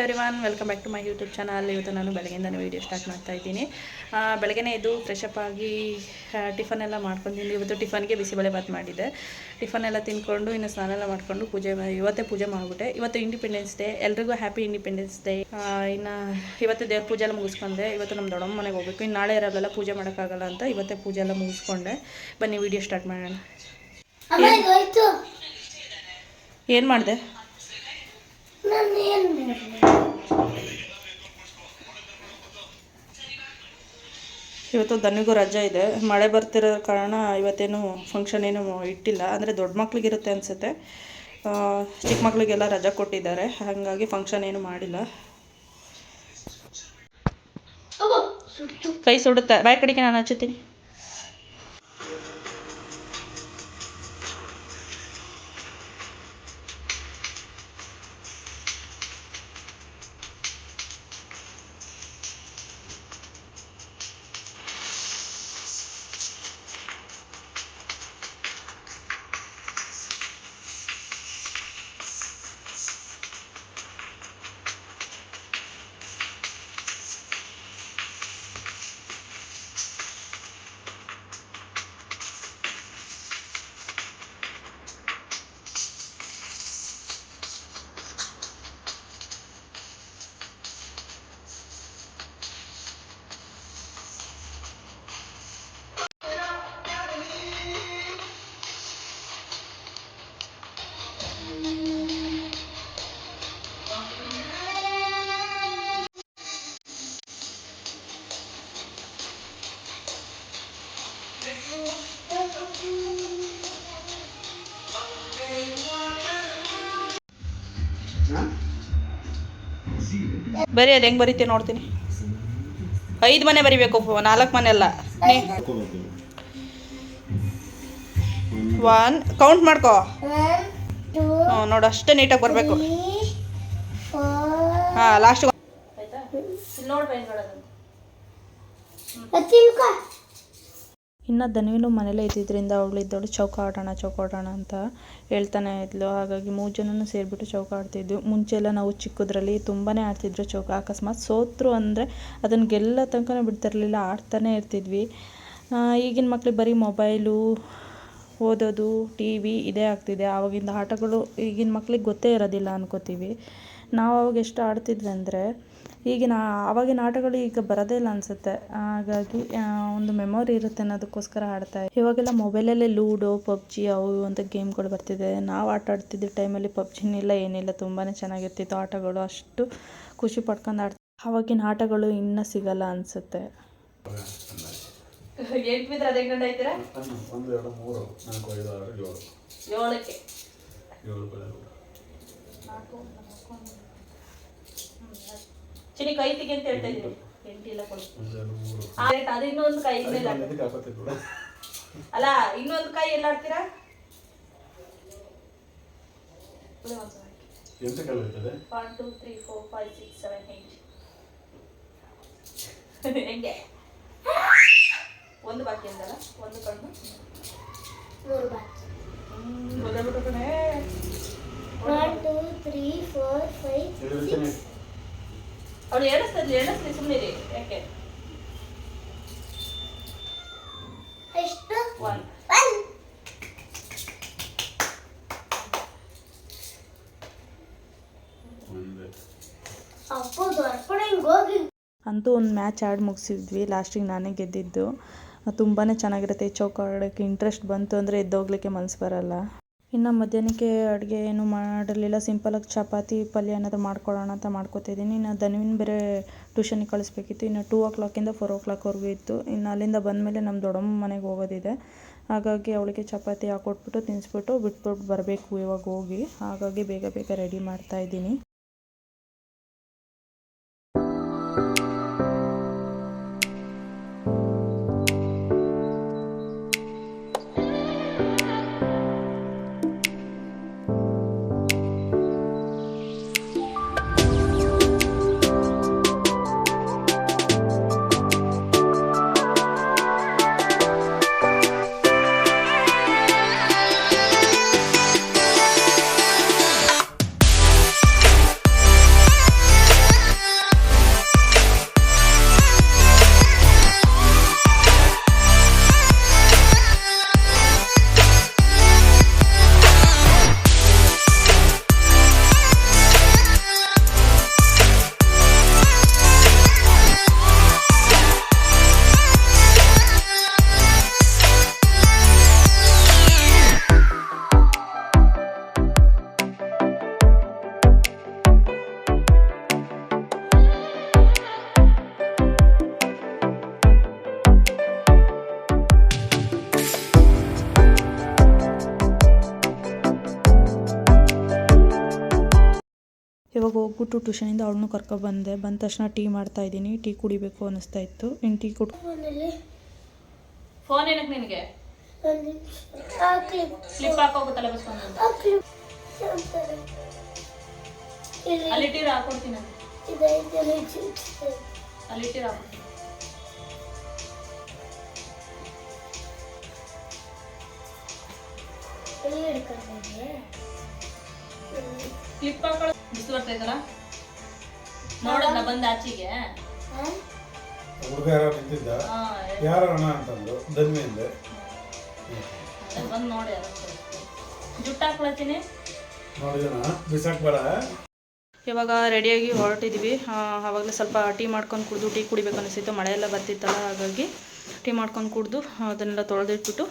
Everyone, welcome back to my YouTube channel. ಇವತ್ತು ನಾನು ಬೆಳಗ್ಗೆಯಿಂದನೇ video start ಮಾಡ್ತಾ ಇದ್ದೀನಿ. ಬೆಳಗ್ಗೆನೇ ಎದ್ದು ಫ್ರೆಶಪ್ ಆಗಿ ಟಿಫನ್ ಎಲ್ಲ ಮಾಡ್ಕೊಂಡಿದ್ದೀನಿ. ಇವತ್ತು ಟಿಫನ್ಗೆ ಬಿಸಿಬೇಳೆಭಾತ್ ಮಾಡಿದ್ದೆ. ಟಿಫನ್ ಎಲ್ಲ ತಿಂದ್ಕೊಂಡು ಇನ್ನು ಸ್ನಾನ ಎಲ್ಲ ಮಾಡಿಕೊಂಡು ಇವತ್ತೇ ಪೂಜೆ ಮಾಡಿಬಿಟ್ಟೆ. ಇವತ್ತು ಇಂಡಿಪೆಂಡೆನ್ಸ್ ಡೇ, ಎಲ್ರಿಗೂ ಹ್ಯಾಪಿ ಇಂಡಿಪೆಂಡೆನ್ಸ್ ಡೇ. ಇನ್ನು ಇವತ್ತು ದೇವ್ರ ಪೂಜೆ ಎಲ್ಲ ಮುಗಿಸ್ಕೊಂಡೆ. ಇವತ್ತು ನಮ್ಮ ದೊಡ್ಡಮ್ಮ ಮನೆಗೆ ಹೋಗಬೇಕು. ಇನ್ನು ನಾಳೆ ಇರೋಲ್ಲ, ಪೂಜೆ ಮಾಡೋಕ್ಕಾಗಲ್ಲ ಅಂತ ಇವತ್ತೇ ಪೂಜೆ ಎಲ್ಲ ಮುಗಿಸ್ಕೊಂಡೆ. ಬನ್ನಿ ವೀಡಿಯೋ ಸ್ಟಾರ್ಟ್ ಮಾಡೋಣ. ಏನು ಮಾಡಿದೆ? ಇವತ್ತು ಧನಿಗೂ ರಜೆ ಇದೆ. ಮಳೆ ಬರ್ತಿರೋ ಕಾರಣ ಇವತ್ತೇನು ಫಂಕ್ಷನ್ ಏನು ಇಟ್ಟಿಲ್ಲ. ಅಂದರೆ ದೊಡ್ಡ ಮಕ್ಳಿಗಿರುತ್ತೆ ಅನಿಸುತ್ತೆ, ಚಿಕ್ಕ ಮಕ್ಳಿಗೆಲ್ಲ ರಜೆ ಕೊಟ್ಟಿದ್ದಾರೆ. ಹಾಗಾಗಿ ಫಂಕ್ಷನ್ ಏನು ಮಾಡಿಲ್ಲ. ಕೈ ಸುಡುತ್ತೆ, ಬಾಯ್ ಕಡೆಗೆ ನಾನು ಹಚ್ಚುತ್ತೀನಿ. ಬರೀ ಅದು ಹೆಂಗೆ ಬರೀತೀವಿ ನೋಡ್ತೀನಿ. 5 ಮನೆ ಬರಿಬೇಕು, 4 ಮನೆ ಅಲ್ಲ. 1 ಕೌಂಟ್ ಮಾಡ್ಕೋ. ನೋಡು, ಅಷ್ಟೇ ನೀಟಾಗಿ ಬರಬೇಕು. ಹಾಂ, ಲಾಸ್ಟ್ ಇನ್ನು ಧನ್ವಿನು ಮನೇಲೇ ಇದ್ದಿದ್ದರಿಂದ ಅವಳಿದ್ದವಳು ಚೌಕ ಆಡೋಣ ಅಂತ ಹೇಳ್ತಾನೆ ಇದ್ಲು. ಹಾಗಾಗಿ 3 ಜನನೂ ಸೇರಿಬಿಟ್ಟು ಚೌಕ ಆಡ್ತಿದ್ವಿ. ಮುಂಚೆಲ್ಲ ನಾವು ಚಿಕ್ಕದ್ರಲ್ಲಿ ತುಂಬಾ ಆಡ್ತಿದ್ರು ಚೌಕ. ಅಕಸ್ಮಾತ್ ಸೋತರು ಅಂದರೆ ಅದನ್ನು ಗೆಲ್ಲ ತನಕ ಬಿಡ್ತಿರ್ಲಿಲ್ಲ, ಆಡ್ತಾನೆ ಇರ್ತಿದ್ವಿ. ಈಗಿನ ಮಕ್ಳಿಗೆ ಬರೀ ಮೊಬೈಲು, ಓದೋದು, ಟಿ ವಿ ಇದೇ ಆಗ್ತಿದೆ. ಆವಾಗಿಂದ ಆಟಗಳು ಈಗಿನ ಮಕ್ಳಿಗೆ ಗೊತ್ತೇ ಇರೋದಿಲ್ಲ ಅನ್ಕೋತೀವಿ. ನಾವು ಅವಾಗ ಎಷ್ಟು ಆಡ್ತಿದ್ವಿ ಅಂದರೆ ಆವಾಗಿನ ಆಟಗಳು ಈಗ ಬರೋದೇ ಇಲ್ಲ ಅನಿಸುತ್ತೆ. ಹಾಗಾಗಿ ಒಂದು ಮೆಮೊರಿ ಇರುತ್ತೆ ಅನ್ನೋದಕ್ಕೋಸ್ಕರ ಇವಾಗೆಲ್ಲ ಮೊಬೈಲಲ್ಲೇ ಲೂಡೋ, ಪಬ್ಜಿ ಅವು ಅಂತ ಗೇಮ್ಗಳು ಬರ್ತಿದೆ. ನಾವು ಆಟ ಆಡ್ತಿದ್ದ ಟೈಮಲ್ಲಿ ಪಬ್ಜಿನಿಲ್ಲ, ಏನಿಲ್ಲ, ತುಂಬಾ ಚೆನ್ನಾಗಿರ್ತಿತ್ತು ಆಟಗಳು. ಅಷ್ಟು ಖುಷಿ ಪಡ್ಕೊಂಡು ಆವಾಗಿನ ಆಟಗಳು ಇನ್ನೂ ಸಿಗಲ್ಲ ಅನಿಸುತ್ತೆ. ಚಿನಿ ಕೈ ತೆಗಿ ಅಂತ ಹೇಳ್ತಾ ಇದ್ದೀನಿ. 8 ಇಲ್ಲ ಕೊಡು. ಅದು ಇನ್ನೊಂದು ಕೈ ಅಲ್ಲ, ಇನ್ನೊಂದು ಕೈ ಎಲ್ಲ ಆಡ್ತೀರಾ? 1 2 3 4 5 6 7 8 ಹೆಂಗೆ? ಒಂದು ಬಾಕಿ ಅಂದಲ್ಲ, ಒಂದು ಕಣ್ಣು 3 ಬಾಕಿ. ಗೊತ್ತಾಗ್ಬಿಟ್ಟು ಕಣೆ. 1 2 3 4 5 6 ಅವಳು ಎಣಿಸ್ಲಿ ಸುಮ್ಮನಿರಿ. ಯಾಕೆ ಎಷ್ಟು? 1 ಅಂತೂ ಒಂದು ಮ್ಯಾಚ್ ಆಡಿ ಮುಗಿಸಿದ್ವಿ. ಲಾಸ್ಟಿಗೆ ನಾನೇ ಗೆದ್ದಿದ್ದು. ತುಂಬಾ ಚೆನ್ನಾಗಿರುತ್ತೆ. ಚೌಕ ಆಡೋಕ್ಕೆ ಇಂಟ್ರೆಸ್ಟ್ ಬಂತು ಅಂದರೆ ಎದ್ದೋಗ್ಲಿಕ್ಕೆ ಮನಸ್ಸು ಬರಲ್ಲ. ಇನ್ನು ಮಧ್ಯಾಹ್ನಕ್ಕೆ ಅಡುಗೆ ಏನು ಮಾಡಲಿಲ್ಲ, ಸಿಂಪಲಾಗಿ ಚಪಾತಿ ಪಲ್ಯ ಏನಾದರೂ ಮಾಡ್ಕೊಳ್ಳೋಣ ಅಂತ ಮಾಡ್ಕೊತಿದ್ದೀನಿ. ಇನ್ನು ಧನ್ವಿನ ಬೇರೆ ಟ್ಯೂಷನಿಗೆ ಕಳಿಸ್ಬೇಕಿತ್ತು. ಇನ್ನು 2 o'clock 4 o'clockವರೆಗೂ ಇತ್ತು. ಇನ್ನು ಅಲ್ಲಿಂದ ಬಂದಮೇಲೆ ನಮ್ಮ ದೊಡ್ಡಮ್ಮ ಮನೆಗೆ ಹೋಗೋದಿದೆ. ಹಾಗಾಗಿ ಅವಳಿಗೆ ಚಪಾತಿ ಹಾಕ್ಕೊಟ್ಬಿಟ್ಟು ಬಿಟ್ಬಿಟ್ಟು ಬರಬೇಕು ಇವಾಗ ಹೋಗಿ. ಹಾಗಾಗಿ ಬೇಗ ರೆಡಿ ಮಾಡ್ತಾಯಿದ್ದೀನಿ. ಇವಾಗ ಹೋಗ್ಬಿಟ್ಟು ಟ್ಯೂಷನಿಂದ ಅವಳನ್ನೂ ಕರ್ಕೊಬಂದೆ. ಬಂದ ತಕ್ಷಣ ಟೀ ಮಾಡ್ತಾಯಿದ್ದೀನಿ. ಟೀ ಕುಡಿಬೇಕು ಅನ್ನಿಸ್ತಾ ಇತ್ತು. ಇನ್ನು ಟೀ ಫೋನ್ ಏನಕ್ಕೆ ನಿನಗೆ ಕ್ಲಿಪ್ ಹಾಕೋಗುತ್ತಲ್ಲ ಬಸ್ಕೊಂಡು ಅಲ್ಲಿ ಟೀರ್ ಹಾಕೊಡ್ತೀನಿ. ಅಲ್ಲಿ ಟೀರ್ ಹಾಕೊಡ್ತೀನಿ. ಕ್ಲಿಪ್ ಹಾಕೊಳ್ಳೋ ಬಿಸಿಲು ಬರ್ತೈತಲ್ಲ ನೋಡೋಣ ಬಂದ ಆಚೆಗೆ ಹುಡುಗ ಯಾರು ನಿಂತಿದ್ದ ಯಾರು ಅಣ್ಣ ಅಂತಂದು ಧನ್ವಿಯಿಂದ ಬಂದು ನೋಡಿ ಜುಟ್ಟು ಹಾಕೊಳ್ತೀನಿ ನೋಡಿದಣ ಬಿಸಾಕ್ ಬೇಡ. ಇವಾಗ ರೆಡಿಯಾಗಿ ಹೊರಟಿದ್ವಿ. ಆವಾಗಲೇ ಸ್ವಲ್ಪ ಟೀ ಮಾಡ್ಕೊಂಡು ಕುಡಿದು ಟೀ ಕುಡಿಬೇಕು ಅನಿಸಿತ್ತು. ಮಳೆ ಎಲ್ಲ ಬರ್ತಿತ್ತಲ್ಲ, ಹಾಗಾಗಿ ಟೀ ಮಾಡ್ಕೊಂಡು ಕುಡಿದು ಅದನ್ನೆಲ್ಲ ತೊಳೆದಿಟ್ಬಿಟ್ಟು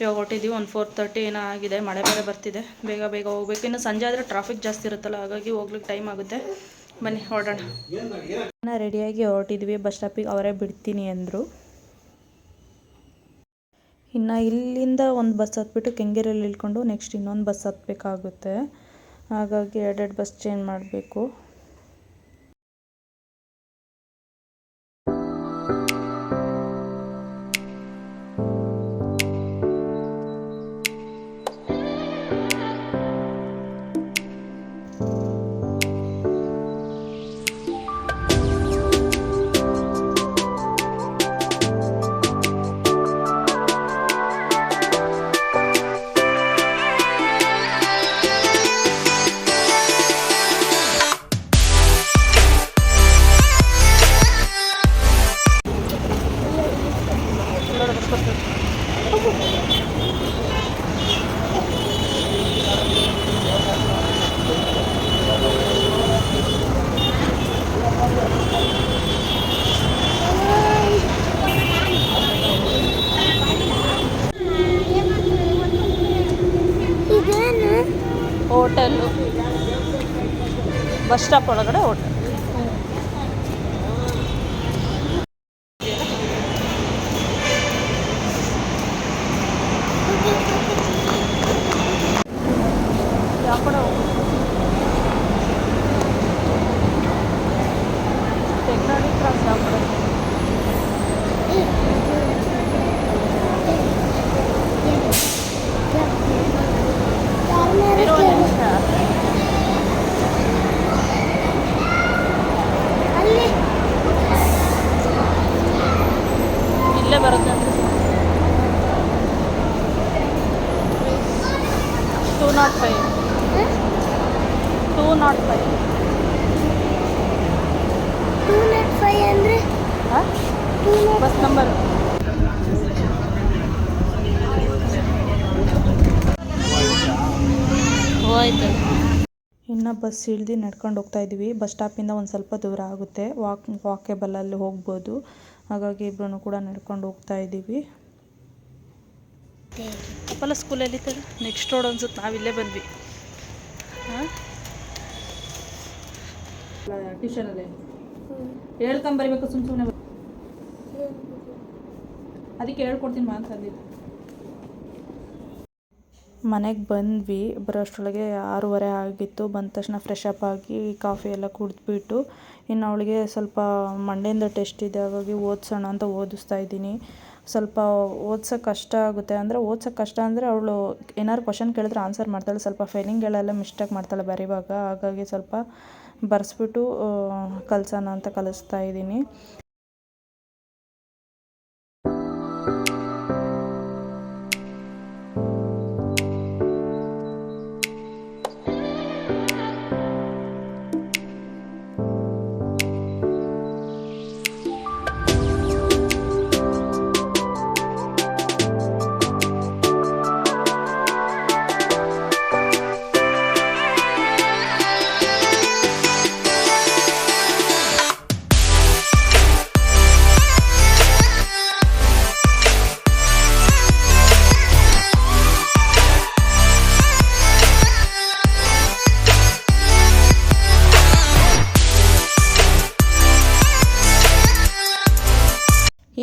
ಇವಾಗ ಹೊರಟಿದ್ವಿ. ಒಂದು 4:30 ಏನೋ ಆಗಿದೆ. ಮಳೆ ಬೇರೆ ಬರ್ತಿದೆ. ಬೇಗ ಬೇಗ ಹೋಗ್ಬೇಕು. ಇನ್ನು ಸಂಜೆ ಆದರೆ ಟ್ರಾಫಿಕ್ ಜಾಸ್ತಿ ಇರುತ್ತಲ್ಲ, ಹಾಗಾಗಿ ಹೋಗ್ಲಿಕ್ಕೆ ಟೈಮ್ ಆಗುತ್ತೆ. ಬನ್ನಿ ಹೊರಡೋಣ. ರೆಡಿಯಾಗಿ ಹೊರಟಿದ್ವಿ. ಬಸ್ ಸ್ಟಾಪಿಗೆ ಅವರೇ ಬಿಡ್ತೀನಿ ಅಂದರು. ಇನ್ನು ಇಲ್ಲಿಂದ ಒಂದು ಬಸ್ ಹತ್ಬಿಟ್ಟು ಕೆಂಗೇರಿಯಲ್ಲಿ ಇಳ್ಕೊಂಡು ನೆಕ್ಸ್ಟ್ ಇನ್ನೊಂದು ಬಸ್ ಹತ್ತಬೇಕಾಗುತ್ತೆ. ಹಾಗಾಗಿ 2 ಬಸ್ ಚೇಂಜ್ ಮಾಡಬೇಕು. ಹೋಟೆಲ್ಲು ಬಸ್ ಸ್ಟಾಪ್ ಒಳಗಡೆ ಹೋಟೆಲ್. ಯಾವ ಕಡೆ ತೆಗ್ನಾಡಿ ಕ್ರಾಸ್ ಯಾವ ಕಡೆ? ಇಲ್ಲೇ ಬರುತ್ತೆ 205 ಅಂದರೆ ಬಸ್ ನಂಬರ್. ಹೋಯ್ತು. ಇನ್ನು ಬಸ್ ಇಳ್ದು ನಡ್ಕೊಂಡು ಹೋಗ್ತಾ ಇದ್ದೀವಿ. ಬಸ್ ಸ್ಟಾಪಿಂದ ಒಂದು ಸ್ವಲ್ಪ ದೂರ ಆಗುತ್ತೆ. ವಾಕೇಬಲಲ್ಲಿ ಹೋಗ್ಬೋದು. ಹಾಗಾಗಿ ಇಬ್ಬರೂ ಕೂಡ ನಡ್ಕೊಂಡು ಹೋಗ್ತಾ ಇದ್ದೀವಿ. ಅಪ್ಪಲ್ಲ ಸ್ಕೂಲಲ್ಲಿ ನೆಕ್ಸ್ಟ್ ರೋಡ್ ಅನ್ಸುತ್ತೆ. ನಾವಿಲ್ಲೇ ಬಂದ್ವಿ. ಟ್ಯೂಷನಲ್ಲಿ ಹೇಳ್ಕೊಂಬರ್ಬೇಕು. ಸುಮ್ಮನೆ ಅದಕ್ಕೆ ಹೇಳ್ಕೊಡ್ತೀನಿ ಮಾ ಅಂತಂದಿದ್ದು. ಮನೆಗೆ ಬಂದ್ವಿ. ಬರೋಷ್ಟರೊಳಗೆ 6:30 ಆಗಿತ್ತು. ಬಂದ ತಕ್ಷಣ ಫ್ರೆಶ್ ಅಪ್ ಆಗಿ ಕಾಫಿ ಎಲ್ಲ ಕುಡಿದ್ಬಿಟ್ಟು ಇನ್ನು ಅವಳಿಗೆ ಸ್ವಲ್ಪ ಮಂಡೆಯಿಂದ ಟೆಸ್ಟ್ ಇದೆ, ಹಾಗಾಗಿ ಓದಿಸೋಣ ಅಂತ ಓದಿಸ್ತಾ ಇದ್ದೀನಿ. ಸ್ವಲ್ಪ ಓದ್ಸೋಕ್ಕೆ ಕಷ್ಟ ಆಗುತ್ತೆ. ಅಂದರೆ ಓದ್ಸೋಕ್ಕೆ ಕಷ್ಟ ಅಂದರೆ ಅವಳು ಏನಾದ್ರು ಕ್ವಶನ್ ಕೇಳಿದ್ರೆ ಆನ್ಸರ್ ಮಾಡ್ತಾಳೆ. ಸ್ವಲ್ಪ ಫೇಲಿಂಗ್ಗಳೆಲ್ಲ ಮಿಸ್ಟೇಕ್ ಮಾಡ್ತಾಳೆ ಬರೆಯುವಾಗ. ಹಾಗಾಗಿ ಸ್ವಲ್ಪ ಬರೆಸ್ಬಿಟ್ಟು ಕಲಿಸೋಣ ಅಂತ ಕಲಿಸ್ತಾ ಇದ್ದೀನಿ.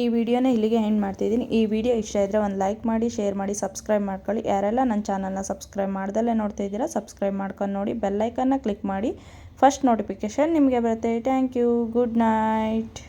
ಈ ವಿಡಿಯೋನ ಇಲ್ಲಿಗೆ ಎಂಡ್ ಮಾಡ್ತಿದ್ದೀನಿ. ಈ ವಿಡಿಯೋ ಇಷ್ಟ ಇದ್ದರೆ ಒಂದು ಲೈಕ್ ಮಾಡಿ, ಶೇರ್ ಮಾಡಿ, ಸಬ್ಸ್ಕ್ರೈಬ್ ಮಾಡ್ಕೊಳ್ಳಿ. ಯಾರೆಲ್ಲ ನನ್ನ ಚಾನಲ್ನ ಸಬ್ಸ್ಕ್ರೈಬ್ ಮಾಡ್ದಲ್ಲೇ ನೋಡ್ತಾ ಇದ್ದೀರಾ, ಸಬ್ಸ್ಕ್ರೈಬ್ ಮಾಡ್ಕೊಂಡು ನೋಡಿ. ಬೆಲ್ಲೈಕನ್ನ ಕ್ಲಿಕ್ ಮಾಡಿ ಫಸ್ಟ್ ನೋಟಿಫಿಕೇಷನ್ ನಿಮಗೆ ಬರುತ್ತೆ. Thank you. Good night.